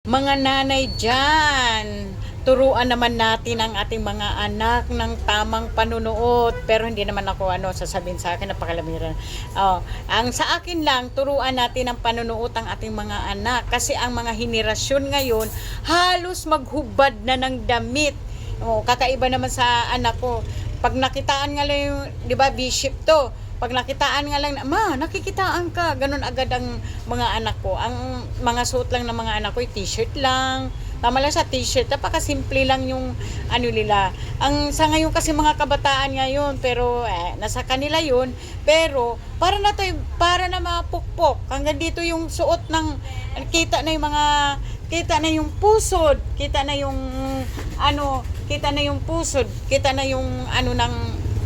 Mga nanay dyan, turuan naman natin ang ating mga anak ng tamang panunuot. Pero hindi naman ako sasabihin sa akin, napakalamiran. Ang sa akin lang, turuan natin ang panunuot ang ating mga anak. Kasi ang mga henerasyon ngayon, halos maghubad na ng damit. Kakaiba naman sa anak ko. Pag nakitaan nga lang yung, di ba, bishop to. Pag nakitaan nga lang, ma, nakikitaan ka. Ganun agad ang mga anak ko. Ang mga suot lang ng mga anak ko, t-shirt lang. Tama lang sa t-shirt. Napakasimple lang yung nila. Ang sa ngayon kasi mga kabataan ngayon, pero nasa kanila yun. Pero para na mapukpok. Hanggang dito yung suot ng, kita na yung pusod, kita na yung pusod, kita na yung ng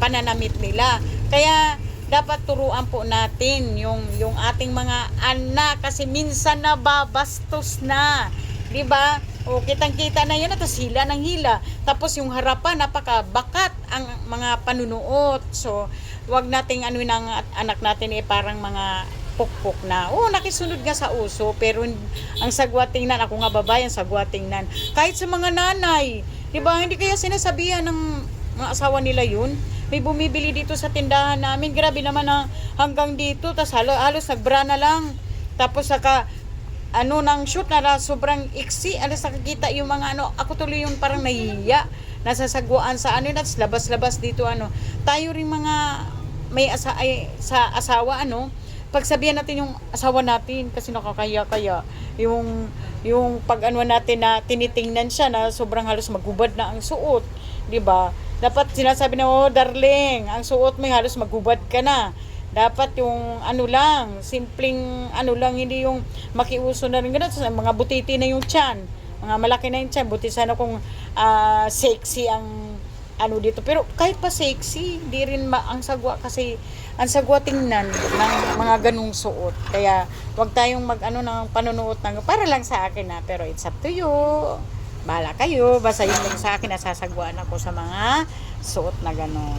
pananamit nila. Kaya dapat turuan po natin yung ating mga anak kasi minsan nababastos na, 'di ba? O kitang-kita na 'yan, tapos hila ng hila. Tapos yung harapan napakabakat ang mga panunuot. So, wag nating ng anak natin parang mga pukpok na. Nakisunod nga sa uso, pero ang sagwa tingnan, ako nga babae, ang sagwa tingnan. Kahit sa mga nanay, 'di ba? Hindi kaya sinasabihan ng mga asawa nila 'yun? May bumibili dito sa tindahan namin, grabe naman na hanggang dito, tas halos nagbra na lang. Tapos saka ng shoot na sobrang iksi, alas nakikita yung mga ako tuloy yung parang nahihiya, nasasagwaan sa tas labas-labas dito Tayo rin mga may sa asawa pagsabihan natin yung asawa natin kasi nakakaya yung pag natin na tinitingnan siya na sobrang halos magubad na ang suot, 'di ba? Dapat sinasabi na, darling, ang suot mo halos magubad ka na. Dapat yung lang, simpleng lang, hindi yung makiuso na rin ganun. So, mga butiti na yung tiyan, mga malaki na yung tiyan, buti sana kung sexy ang dito. Pero kahit pa sexy, di rin ang sagwa kasi, ang sagwa tingnan ng mga ganung suot. Kaya wag tayong ng panunuot para lang sa akin pero it's up to you. Bahala kayo, basta yun lang sa akin, nasasagwaan ako sa mga suot na gano'n.